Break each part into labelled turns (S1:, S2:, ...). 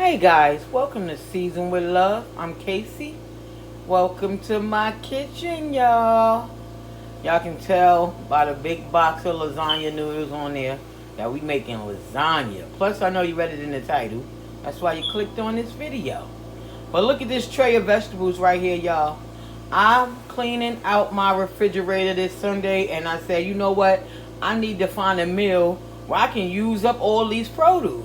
S1: Hey guys, welcome to Season with Love. I'm Casey. Welcome to my kitchen, y'all. Y'all can tell by the big box of lasagna noodles on there that we making lasagna. Plus, I know you read it in the title. That's why you clicked on this video. But look at this tray of vegetables right here, y'all. I'm cleaning out my refrigerator this Sunday, and I said, you know what? I need to find a meal where I can use up all these produce.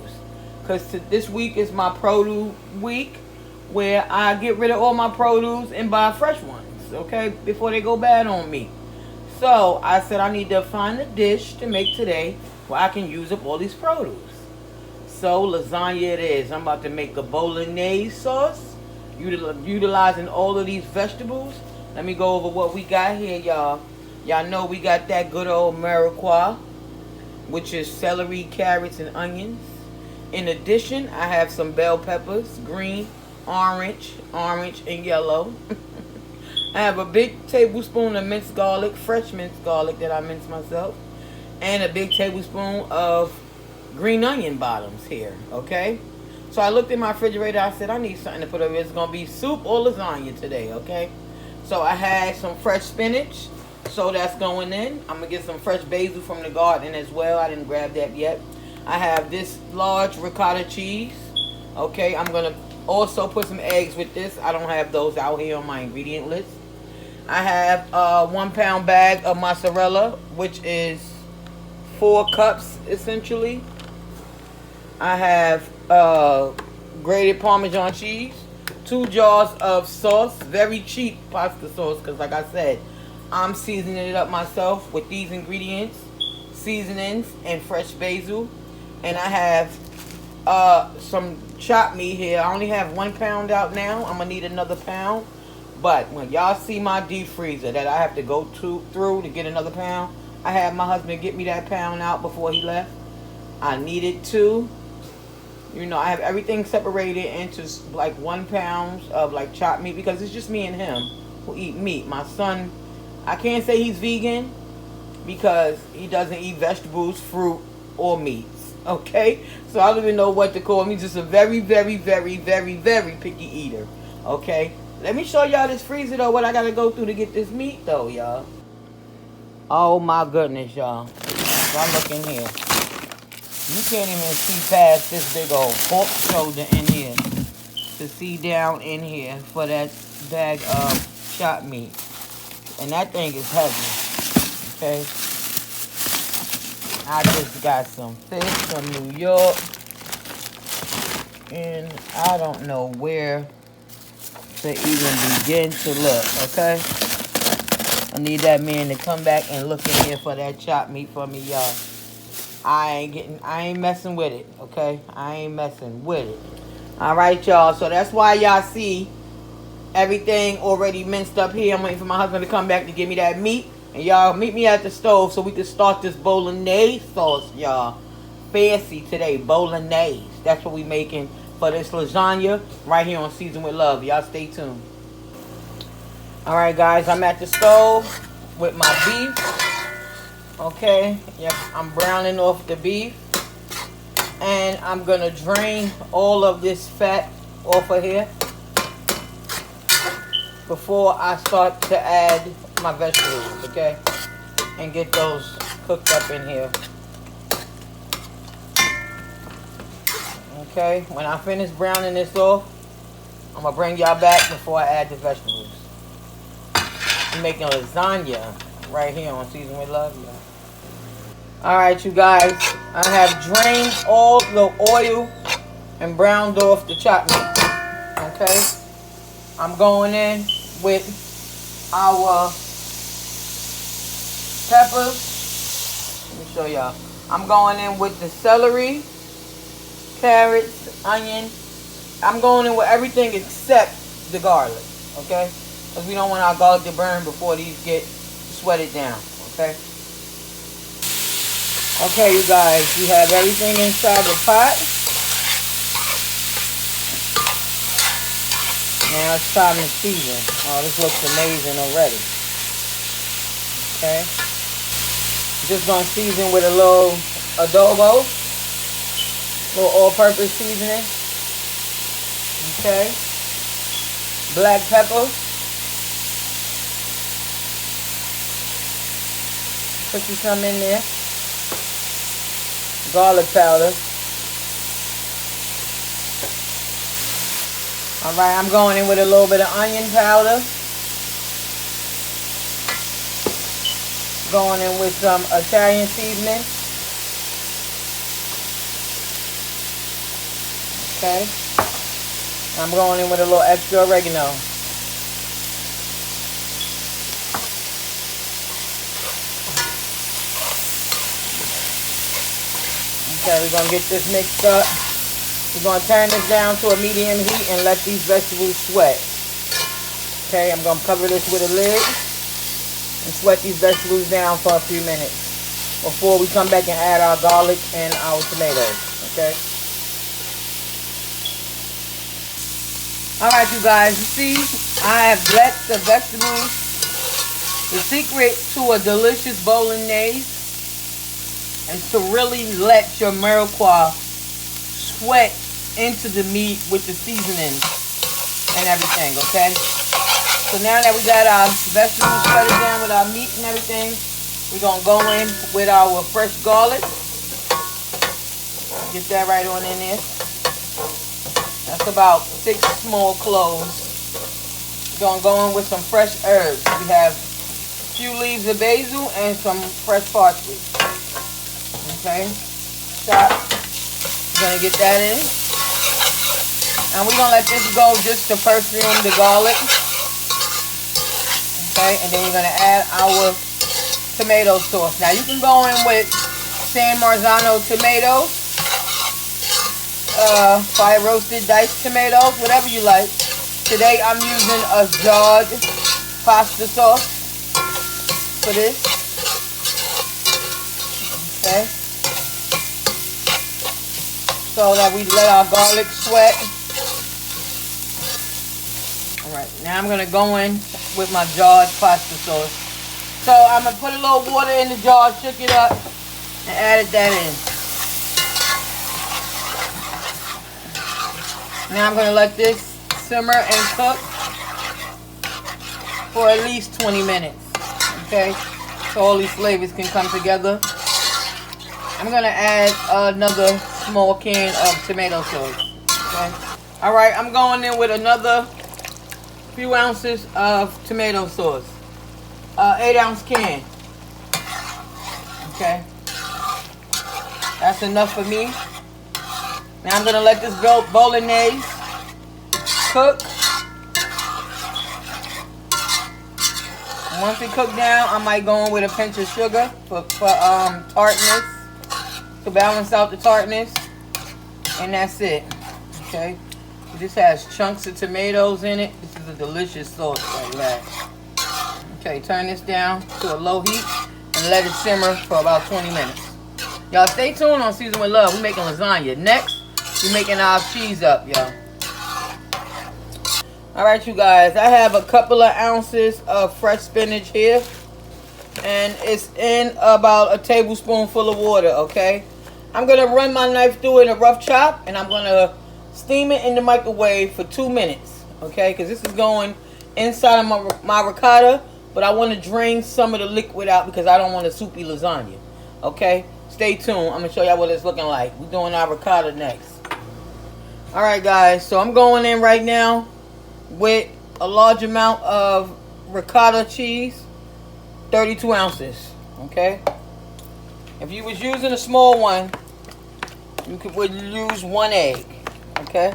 S1: Because this week is my produce week, where I get rid of all my produce and buy fresh ones, okay, before they go bad on me. So I said I need to find a dish to make today where I can use up all these produce. So lasagna it is. I'm about to make a bolognaise sauce, utilizing all of these vegetables. Let me go over what we got here, y'all. Y'all know we got that good old marijuana, which is celery, carrots, and onions. In addition, I have some bell peppers, green, orange, and yellow. I have a big tablespoon of minced garlic, fresh minced garlic that I minced myself, and a big tablespoon of green onion bottoms here, okay? So I looked in my refrigerator, I said, I need something to put over here. It's going to be soup or lasagna today, okay? So I had some fresh spinach, so that's going in. I'm going to get some fresh basil from the garden as well. I didn't grab that yet. I have this large ricotta cheese. Okay, I'm going to also put some eggs with this. I don't have those out here on my ingredient list. I have a 1 pound bag of mozzarella, which is 4 cups essentially. I have grated Parmesan cheese, 2 jars of sauce, very cheap pasta sauce, because like I said, I'm seasoning it up myself with these ingredients, seasonings, and fresh basil. And I have some chopped meat here. I only have 1 pound out now. I'm going to need another pound. But when y'all see my deep freezer that I have to go through to get another pound, I had my husband get me that pound out before he left. I needed to. You know, I have everything separated into like 1 pound of like chopped meat because it's just me and him who eat meat. My son, I can't say he's vegan because he doesn't eat vegetables, fruit, or meats. Okay, so I don't even know what to call him. He's just a very, very, very, very, very picky eater. Okay, let me show y'all this freezer though, what I gotta go through to get this meat though, y'all. Oh my goodness, y'all. So I look in here. You can't even see past this big old pork shoulder in here to see down in here for that bag of chopped meat. And that thing is heavy. Okay. I just got some fish from New York, and I don't know where to even begin to look, okay? I need that man to come back and look in here for that chopped meat for me, y'all. I ain't messing with it, okay? I ain't messing with it. All right, y'all, so that's why y'all see everything already minced up here. I'm waiting for my husband to come back to give me that meat. And y'all meet me at the stove so we can start this bolognese sauce, y'all. Fancy today, bolognese. That's what we making for this lasagna right here on Season with Love. Y'all stay tuned. Alright guys, I'm at the stove with my beef. Okay, yep, I'm browning off the beef. And I'm going to drain all of this fat off of here before I start to add my vegetables, okay, and get those cooked up in here. Okay, when I finish browning this off, I'm gonna bring y'all back before I add the vegetables. I'm making lasagna right here on Season with Love, y'all. Alright, you guys, I have drained all the oil and browned off the chopped meat. Okay, I'm going in with our peppers. Let me show y'all. I'm going in with the celery, carrots, onion. I'm going in with everything except the garlic, okay? Because we don't want our garlic to burn before these get sweated down, okay? Okay, you guys, we have everything inside the pot. Now it's time to season. Oh, this looks amazing already. Okay. Just gonna season with a little adobo, little all-purpose seasoning. Okay. Black pepper. Put you some in there. Garlic powder. Alright, I'm going in with a little bit of onion powder. Going in with some Italian seasoning. Okay. I'm going in with a little extra oregano. Okay, we're going to get this mixed up. We're going to turn this down to a medium heat and let these vegetables sweat. Okay, I'm going to cover this with a lid and sweat these vegetables down for a few minutes before we come back and add our garlic and our tomatoes. Okay. Alright, you guys, you see, I have blessed the vegetables. The secret to a delicious bolognaise is to really let your mirepoix sweat into the meat with the seasoning and everything, okay? So now that we got our vegetables sweated down with our meat and everything, we're going to go in with our fresh garlic. Get that right on in there. That's about 6 small cloves. We're going to go in with some fresh herbs. We have a few leaves of basil and some fresh parsley. Okay, chop. We're going to get that in. And we're going to let this go just to perfume the garlic. Okay, and then we're going to add our tomato sauce. Now you can go in with San Marzano tomatoes, fire roasted diced tomatoes, whatever you like. Today I'm using a jarred pasta sauce for this. Okay, so that we let our garlic sweat. Alright, now I'm going to go in with my jarred pasta sauce. So I'm going to put a little water in the jar, shook it up, and added that in. Now I'm going to let this simmer and cook for at least 20 minutes. Okay, so all these flavors can come together. I'm going to add another small can of tomato sauce. Okay. Alright, I'm going in with another few ounces of tomato sauce. 8-ounce can. Okay. That's enough for me. Now I'm going to let this bolognaise cook. And once it cooks down, I might go in with a pinch of sugar for tartness, to balance out the tartness. And that's it. Okay. This has chunks of tomatoes in it. This is a delicious sauce right there. Okay, turn this down to a low heat and let it simmer for about 20 minutes. Y'all stay tuned on Season with Love. We're making lasagna. Next, we're making our cheese up, y'all. Alright, you guys. I have a couple of ounces of fresh spinach here. And it's in about a tablespoonful of water, okay? I'm going to run my knife through it in a rough chop. And I'm going to steam it in the microwave for 2 minutes, okay? Because this is going inside of my ricotta, but I want to drain some of the liquid out because I don't want a soupy lasagna, okay? Stay tuned. I'm going to show y'all what it's looking like. We're doing our ricotta next. All right, guys. So I'm going in right now with a large amount of ricotta cheese, 32 ounces, okay? If you was using a small one, you would use 1 egg. Okay,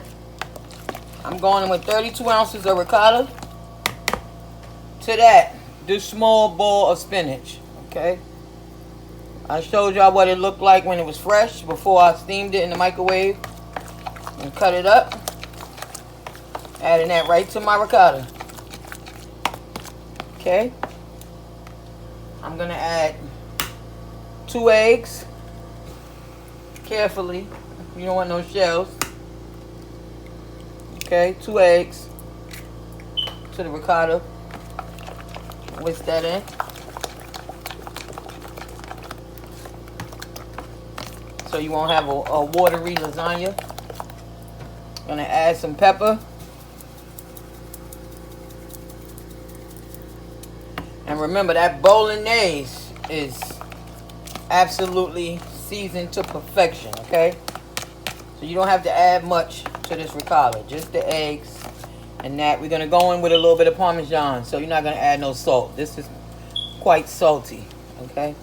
S1: I'm going in with 32 ounces of ricotta. To that, this small bowl of spinach. Okay, I showed y'all what it looked like when it was fresh before I steamed it in the microwave and cut it up. Adding that right to my ricotta. Okay, I'm gonna add 2 eggs. Carefully, you don't want no shells. Okay, 2 eggs to the ricotta. Whisk that in. So you won't have a watery lasagna. Gonna add some pepper. And remember that bolognaise is absolutely seasoned to perfection, okay? So you don't have to add much to this ricotta, just the eggs and that. We're gonna go in with a little bit of Parmesan, so you're not gonna add no salt. This is quite salty, okay?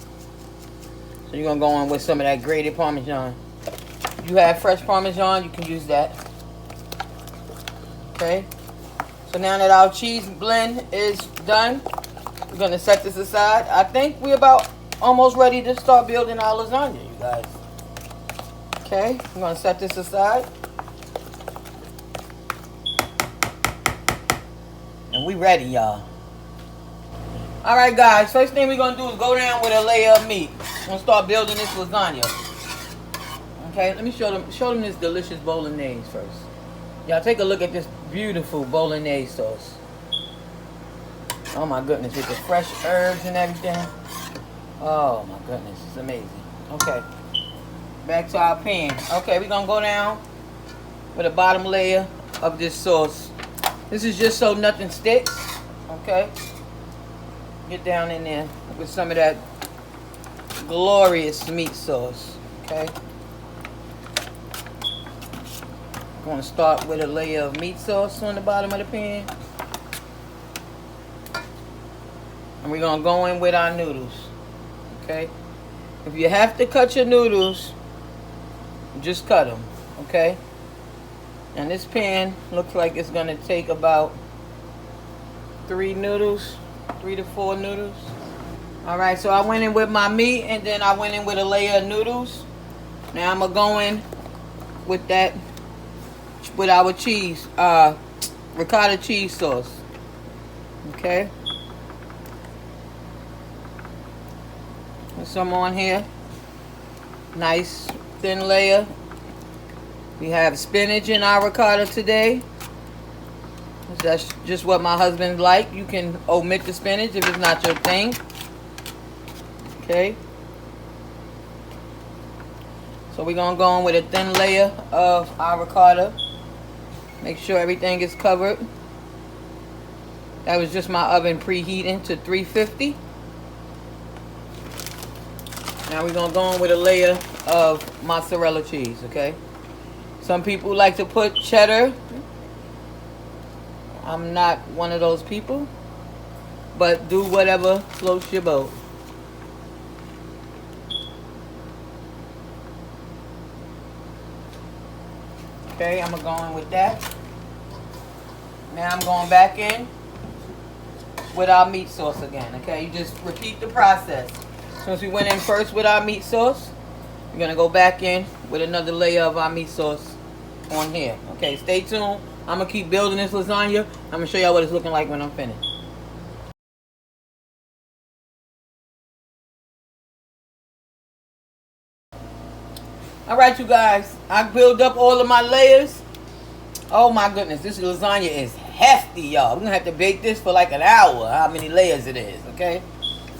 S1: So you're gonna go in with some of that grated Parmesan. If you have fresh Parmesan, you can use that. Okay? So now that our cheese blend is done, we're gonna set this aside. I think we're about almost ready to start building our lasagna, you guys. Okay, I'm gonna set this aside. And we ready, y'all. Alright guys, first thing we're gonna do is go down with a layer of meat. We're gonna start building this lasagna. Okay, let me show them this delicious bolognese first. Y'all take a look at this beautiful bolognese sauce. Oh my goodness, with the fresh herbs and everything. Oh my goodness, it's amazing. Okay, back to our pan. Okay, we're gonna go down with the bottom layer of this sauce. This is just so nothing sticks. Okay, get down in there with some of that glorious meat sauce. Okay, I'm gonna start with a layer of meat sauce on the bottom of the pan. And we're gonna go in with our noodles. Okay, if you have to cut your noodles, just cut them. Okay, and this pan looks like it's gonna take about 3 to 4 noodles. All right, so I went in with my meat and then I went in with a layer of noodles. Now I'm gonna go in with that, with our cheese, ricotta cheese sauce. Okay, some on here, nice thin layer. We have spinach in our ricotta today. That's just what my husband like. You can omit the spinach if it's not your thing. Okay, so we're gonna go in with a thin layer of our ricotta. Make sure everything is covered. That was just my oven preheating to 350. Now we're gonna go in with a layer of mozzarella cheese, okay? Some people like to put cheddar. I'm not one of those people, but do whatever floats your boat. Okay, I'm gonna go in with that. Now I'm going back in with our meat sauce again, okay? You just repeat the process. Since we went in first with our meat sauce, we're gonna go back in with another layer of our meat sauce on here. Okay, stay tuned. I'm gonna keep building this lasagna. I'm gonna show y'all what it's looking like when I'm finished. All right, you guys, I built up all of my layers. Oh my goodness, this lasagna is hefty, y'all. We're gonna have to bake this for like an hour, how many layers it is, okay?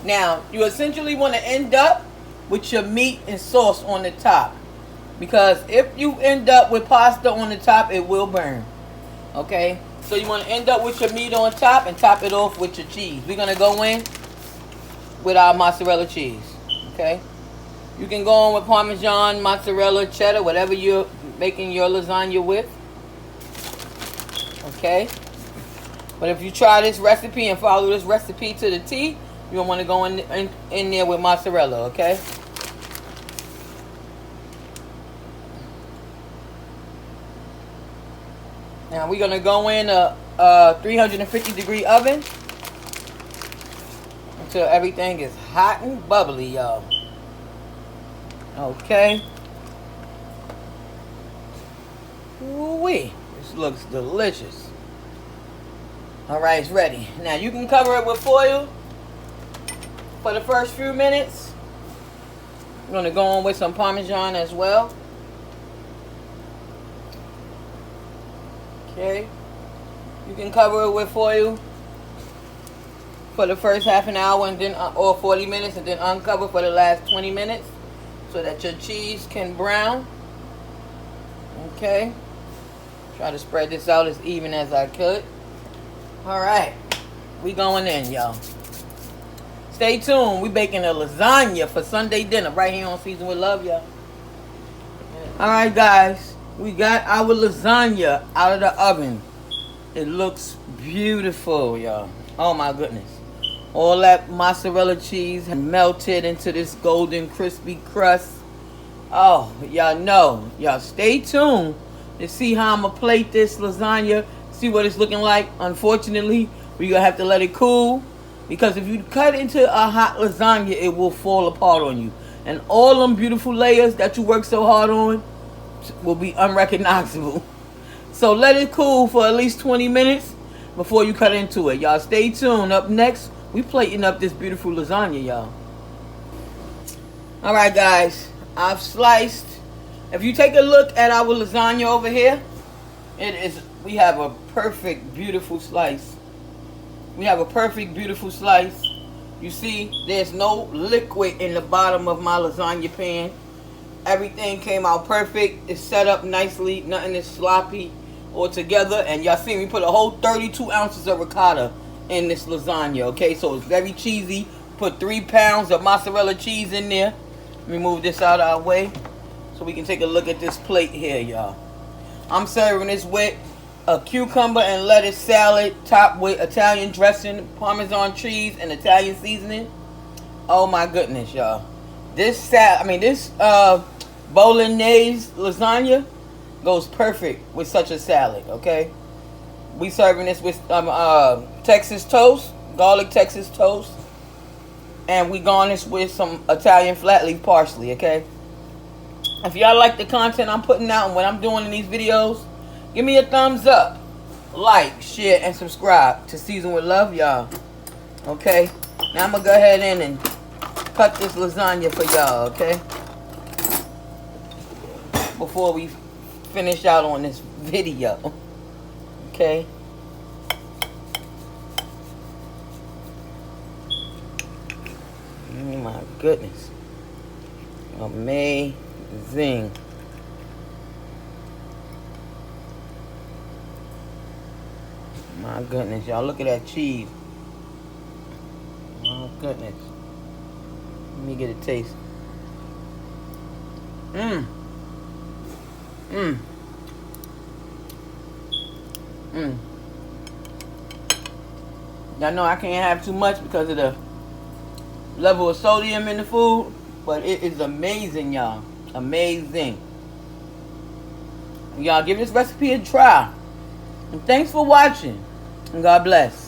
S1: Now, you essentially want to end up with your meat and sauce on the top, because if you end up with pasta on the top, it will burn. Okay, so you want to end up with your meat on top and top it off with your cheese. We're gonna go in with our mozzarella cheese. Okay, you can go in with Parmesan, mozzarella, cheddar, whatever you're making your lasagna with. Okay, but if you try this recipe and follow this recipe to the T, you don't want to go in there with mozzarella. Okay. Now we're gonna go in a 350-degree oven until everything is hot and bubbly, y'all. Okay. Ooh-wee. This looks delicious. All right, it's ready. Now you can cover it with foil for the first few minutes. I'm gonna go in with some Parmesan as well. Okay, you can cover it with foil for the first half an hour and then or 40 minutes, and then uncover for the last 20 minutes so that your cheese can brown. Okay, Try to spread this out as even as I could. Alright. We going in, y'all. Stay tuned. We baking a lasagna for Sunday dinner right here on Season with Love, y'all. Alright, guys. We got our lasagna out of the oven. It looks beautiful, y'all. Oh, my goodness. All that mozzarella cheese melted into this golden crispy crust. Oh, y'all know. Y'all stay tuned to see how I'm going to plate this lasagna. See what it's looking like. Unfortunately, we're going to have to let it cool. Because if you cut into a hot lasagna, it will fall apart on you. And all them beautiful layers that you work so hard on will be unrecognizable. So let it cool for at least 20 minutes before you cut into it. Y'all stay tuned. Up next, we plating up this beautiful lasagna, y'all. Alright, guys. I've sliced. If you take a look at our lasagna over here, we have a perfect, beautiful slice. We have a perfect, beautiful slice. You see, there's no liquid in the bottom of my lasagna pan. Everything came out perfect. It's set up nicely. Nothing is sloppy or together. And y'all see we put a whole 32 ounces of ricotta in this lasagna. Okay, so it's very cheesy. Put 3 pounds of mozzarella cheese in there. Let me move this out of our way so we can take a look at this plate here, y'all. I'm serving this with a cucumber and lettuce salad topped with Italian dressing, Parmesan cheese, and Italian seasoning. Oh my goodness, y'all. This bolognaise lasagna goes perfect with such a salad, okay? We serving this with Texas toast, garlic Texas toast. And we garnish with some Italian flat leaf parsley, okay? If y'all like the content I'm putting out and what I'm doing in these videos, give me a thumbs up, like, share, and subscribe to Season with Love, y'all. Okay? Now I'm going to go ahead in and cut this lasagna for y'all, okay? Before we finish out on this video. Okay? Oh my goodness. Amazing. My goodness, y'all, look at that cheese. My goodness. Let me get a taste. Mmm. Mmm. Mmm. Y'all know I can't have too much because of the level of sodium in the food, but it is amazing, y'all. Amazing. Y'all give this recipe a try. And thanks for watching. And God bless.